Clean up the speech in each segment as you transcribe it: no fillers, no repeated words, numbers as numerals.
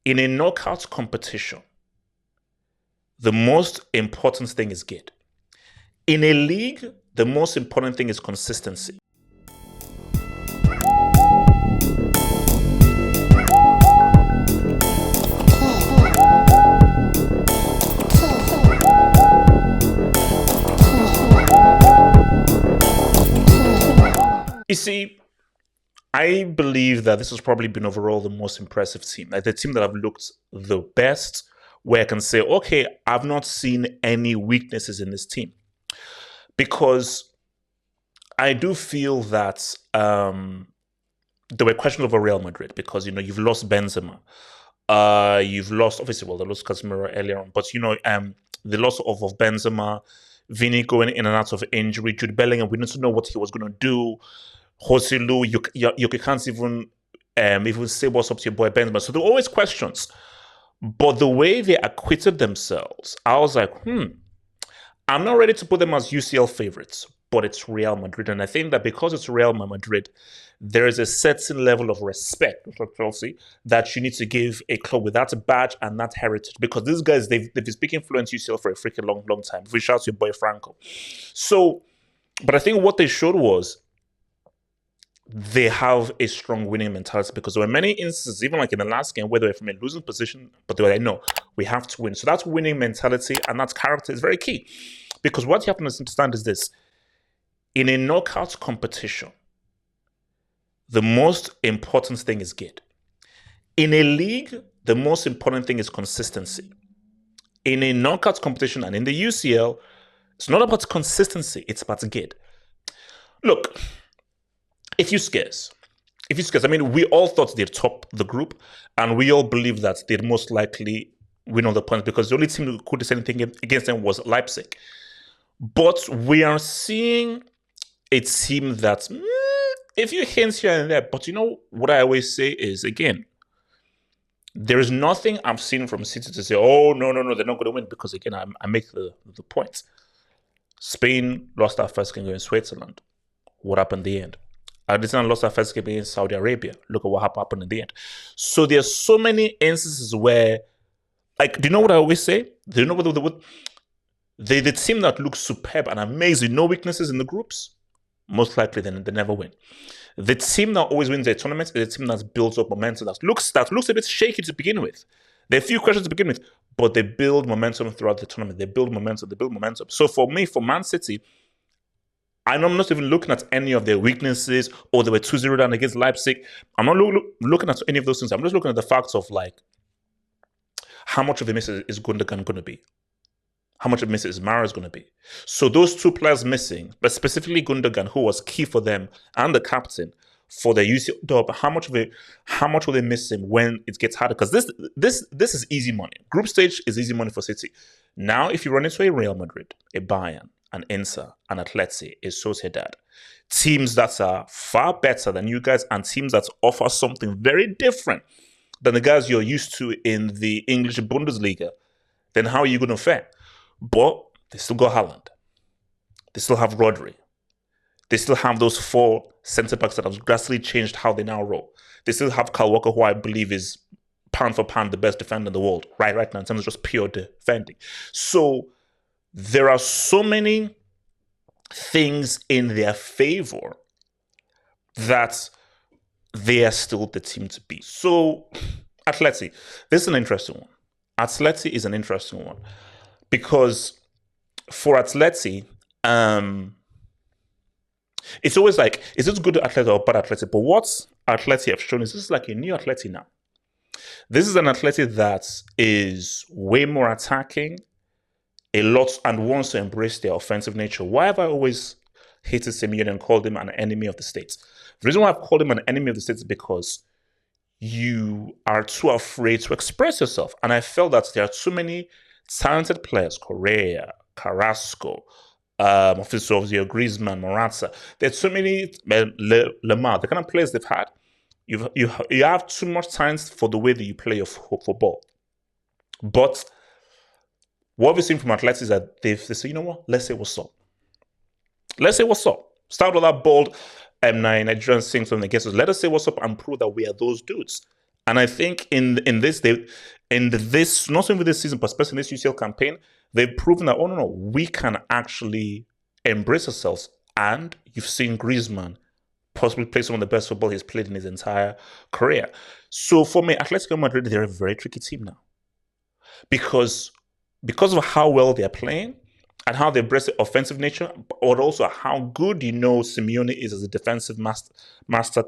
In a knockout competition, the most important thing is good. In a league, the most important thing is consistency. You see, I believe that this has probably been overall the most impressive team, like the team that I've looked the best, where I can say, okay, I've not seen any weaknesses in this team. Because I do feel that there were questions over Real Madrid because, you've lost Benzema. You've lost, obviously, well, they lost Casemiro earlier on, but, the loss of Benzema, Vini going in and out of injury, Jude Bellingham, we need to know what he was going to do. Jose Lu, you can't even say what's up to your boy Benzema. So there were always questions. But the way they acquitted themselves, I was like, I'm not ready to put them as UCL favorites, but it's Real Madrid. And I think that because it's Real Madrid, there is a certain level of respect for Chelsea that you need to give a club with that badge and that heritage. Because these guys, they've been speaking fluent UCL for a freaking long time. Reach out to your boy Franco. So, but I think what they showed was they have a strong winning mentality because there were many instances, even like in the last game, where they were from a losing position, but they were like, no, we have to win. So that winning mentality and that character is very key. Because what you have to understand is this. In a knockout competition, the most important thing is good. In a league, the most important thing is consistency. In a knockout competition and in the UCL, it's not about consistency, it's about good. Look, if you scarce, I mean, we all thought they'd top the group, and we all believed that they'd most likely win all the points because the only team who could do anything against them was Leipzig. But we are seeing a team that, a few hints here and there, but what I always say is, again, there is nothing I've seen from City to say, oh, no, they're not going to win, because, again, I make the point. Spain lost our first game against Switzerland. What happened in the end? Argentina lost our first game against Saudi Arabia. Look at what happened in the end. So there's so many instances where, like, do you know what I always say? Do you know what the team that looks superb and amazing, no weaknesses in the groups, most likely they never win. The team that always wins their tournament is the team that builds up momentum, that looks a bit shaky to begin with. There are a few questions to begin with, but they build momentum throughout the tournament. They build momentum. So for me, for Man City, I'm not even looking at any of their weaknesses, or they were 2-0 down against Leipzig. I'm not looking at any of those things. I'm just looking at the facts of, like, how much of the miss is Gundogan going to be? How much of a miss is Mahrez going to be? So those two players missing, but specifically Gundogan, who was key for them, and the captain for the UCL dub, how much will they miss him when it gets harder? Because this is easy money. Group stage is easy money for City. Now, if you run into a Real Madrid, a Bayern, an Inter, an Atleti, a Sociedad, teams that are far better than you guys, and teams that offer something very different than the guys you're used to in the English Bundesliga, then how are you going to fare? But they still got Haaland. They still have Rodri. They still have those 4 centre-backs that have drastically changed how they now roll. They still have Kyle Walker, who I believe is pound for pound the best defender in the world right now in terms of just pure defending. So there are so many things in their favor that they are still the team to beat. So Atleti, this is an interesting one. Atleti is an interesting one. Because for Atleti, it's always like, is this good Atleti or bad Atleti? But what Atleti have shown is this is like a new Atleti now. This is an Atleti that is way more attacking, a lot, and wants to embrace their offensive nature. Why have I always hated Simeone and called him an enemy of the state? The reason why I've called him an enemy of the state is because you are too afraid to express yourself. And I felt that there are too many talented players, Correa, Carrasco, Officio, Griezmann, Morata. There's so many, Lemar, the kind of players they've had. You have too much talent for the way that you play your football. But what we've seen from Atleti is that they say, you know what, let's say what's up. Start with that bold Nigerian sing something against us. Let us say what's up and prove that we are those dudes. And I think in this not only this season, but especially in this UCL campaign, they've proven that no, we can actually embrace ourselves. And you've seen Griezmann possibly play some of the best football he's played in his entire career. So for me, Atletico Madrid, they're a very tricky team now because of how well they're playing and how they embrace the offensive nature, but also how good Simeone is as a defensive master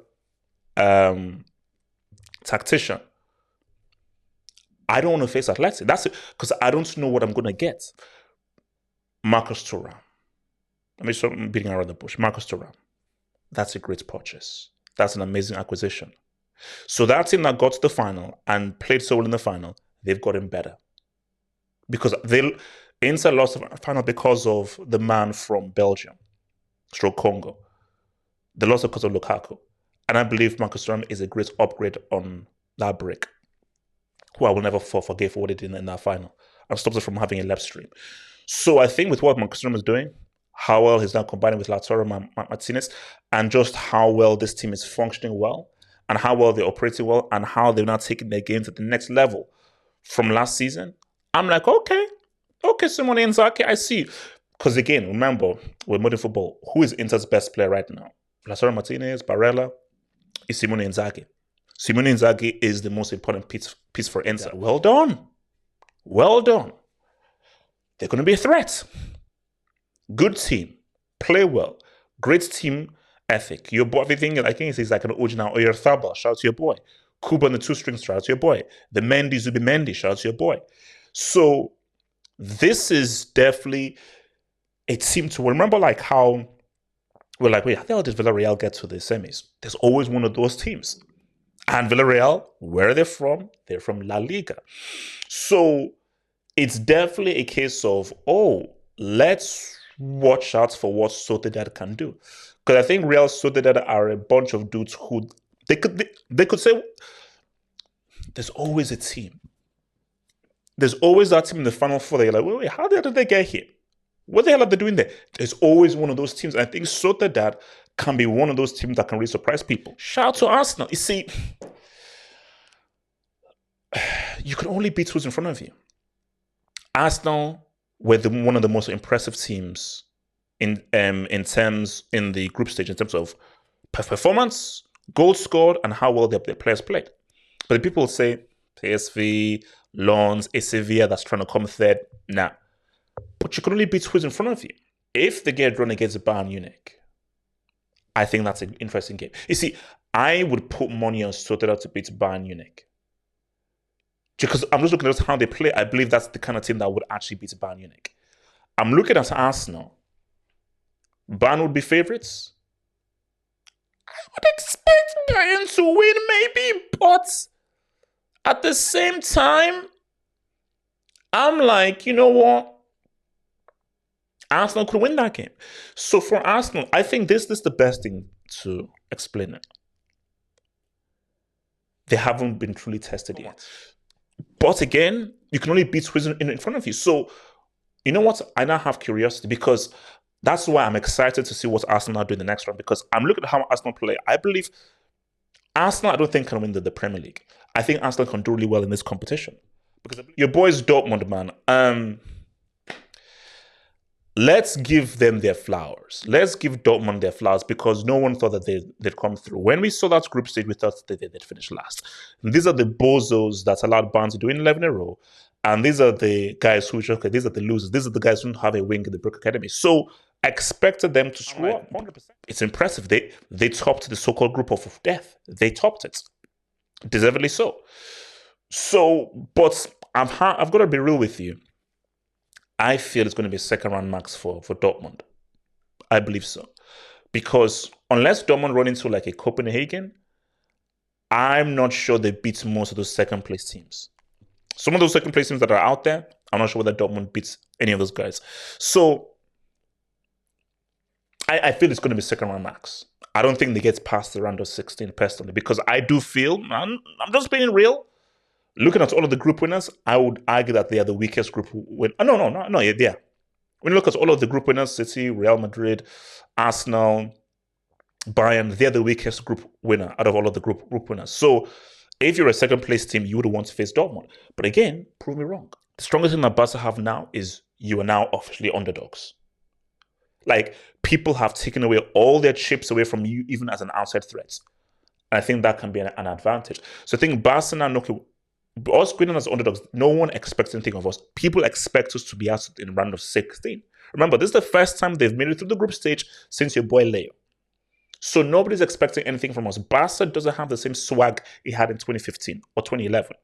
tactician. I don't want to face Atletico. That's it, because I don't know what I'm going to get. Marcus Thuram. Let me start beating around the bush. Marcus Thuram. That's a great purchase. That's an amazing acquisition. So that team that got to the final and played so well in the final, they've gotten better. Because Inter lost the final because of the man from Belgium, stroke Congo. They lost because of Lukaku. And I believe Marcus Thuram is a great upgrade on that break, who I will never forgive for what he did in that final and stops it from having a left stream. So I think with what Marcus Thuram is doing, how well he's now combining with Lautaro Martinez, and just how well this team is functioning well, and how well they're operating well, and how they're now taking their game to the next level from last season, I'm like, okay, Simone Inzaghi, I see. Because again, remember, with modern football, who is Inter's best player right now? Lautaro Martinez, Barella, is Simone Inzaghi. Simone Inzaghi is the most important piece for Inter. Well done. They're going to be a threat. Good team, play well, great team ethic. Your boy, everything I think is like an Ojina Oyarzabal. Shout out to your boy. Kuba on the 2 strings. Shout out to your boy. The Mendy Zubi Mendy. Shout out to your boy. So this is definitely a team to remember. Like how we're like, wait, how the hell did Villarreal get to the semis? There's always one of those teams. And Villarreal, where are they from? They're from La Liga. So it's definitely a case of, let's watch out for what Sociedad can do. Because I think Real Sociedad are a bunch of dudes who they could say there's always a team. There's always that team in the Final Four that you're like, wait, how the hell did they get here? What the hell are they doing there? There's always one of those teams. And I think Sociedad can be one of those teams that can really surprise people. Shout out to Arsenal. You see, you can only beat who's in front of you. Arsenal were one of the most impressive teams in the group stage in terms of performance, goals scored, and how well their players played. But the people say PSV, Lens, Sevilla that's trying to come third. Nah. But you can only beat who's in front of you. If they get run against Bayern Munich, I think that's an interesting game. You see, I would put money on Sociedad to beat Bayern Munich. Because I'm just looking at how they play. I believe that's the kind of team that would actually beat Bayern Munich. I'm looking at Arsenal. Bayern would be favorites. I would expect Bayern to win, maybe, but at the same time, I'm like, you know what? Arsenal could win that game. So for Arsenal, I think this is the best thing to explain it. They haven't been truly tested yet. But again, you can only beat who's in front of you. So, you know what? I now have curiosity because that's why I'm excited to see what Arsenal do in the next round, because I'm looking at how Arsenal play. I believe Arsenal, I don't think, can win the Premier League. I think Arsenal can do really well in this competition. Because your boys Dortmund, man, let's give them their flowers. Let's give Dortmund their flowers because no one thought that they'd come through. When we saw that group stage, we thought they'd finish last. And these are the bozos that allowed Bayern to do in 11 in a row. And these are the guys who, okay, these are the losers. These are the guys who don't have a wing in the Brook Academy. So I expected them to screw up. 100%. It's impressive. They topped the so-called group of death. They topped it. Deservedly so. So, but I've got to be real with you. I feel it's going to be a second-round max for Dortmund. I believe so. Because unless Dortmund run into like a Copenhagen, I'm not sure they beat most of those second-place teams. Some of those second-place teams that are out there, I'm not sure whether Dortmund beats any of those guys. So I feel it's going to be second-round max. I don't think they get past the round of 16 personally, because I do feel, I'm just being real, looking at all of the group winners, I would argue that they are the weakest group winner. No, yeah. When you look at all of the group winners, City, Real Madrid, Arsenal, Bayern, they're the weakest group winner out of all of the group winners. So If you're a second place team, you would want to face Dortmund. But again, prove me wrong. The strongest thing that Barca have now is you are now officially underdogs. Like, people have taken away all their chips away from you, even as an outside threat. And I think that can be an advantage. So I think Barca now, us going on as underdogs, no one expects anything of us. People expect us to be out in round of 16. Remember, this is the first time they've made it through the group stage since your boy Leo. So nobody's expecting anything from us. Barca doesn't have the same swag it had in 2015 or 2011.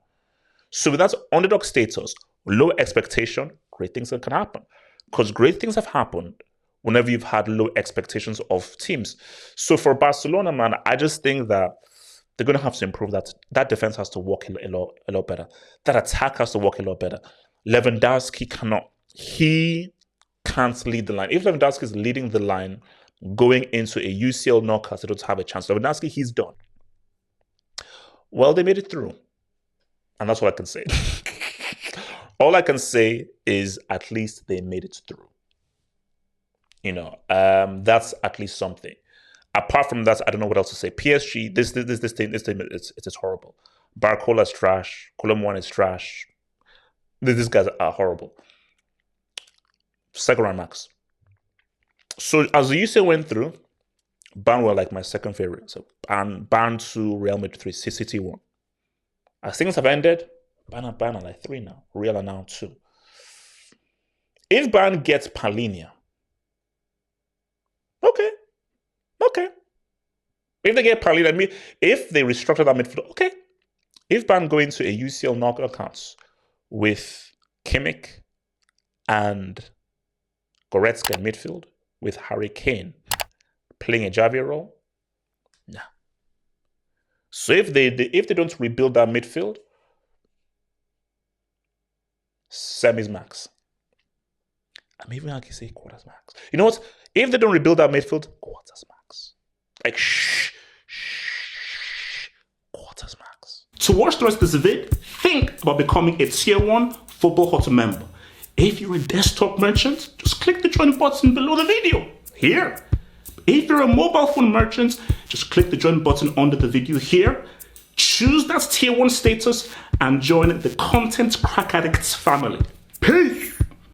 So with that underdog status, low expectation, great things can happen. Because great things have happened whenever you've had low expectations of teams. So for Barcelona, man, I just think that they're going to have to improve that. That defense has to work a lot better. That attack has to work a lot better. Lewandowski can't lead the line. If Lewandowski is leading the line going into a UCL knockout, they don't have a chance. Lewandowski, he's done. Well, they made it through. And that's what I can say. All I can say is at least they made it through. That's at least something. Apart from that, I don't know what else to say. PSG, this team, it's horrible. Barcola is trash. Colomboan is trash. These guys are horrible. Second round max. So as the UCL went through, Bayern were like my second favorite. So Bayern 2, Real Madrid 3, City 1. As things have ended, Bayern are like 3 now. Real are now 2. If Bayern gets Palhinha, okay. If they get Palhinha, if they restructure that midfield, okay. If Bayern go into a UCL knockouts with Kimmich and Goretzka in midfield, with Harry Kane playing a Javier role, nah. So if they don't rebuild that midfield, semis max. I'm even going to say quarters max. You know what? If they don't rebuild that midfield, quarters max. Like, quarters max. To watch the rest of this vid, think about becoming a Tier 1 Football Hut member. If you're a desktop merchant, just click the join button below the video, here. If you're a mobile phone merchant, just click the join button under the video here. Choose that Tier 1 status and join the Content Crack Addicts family. Peace!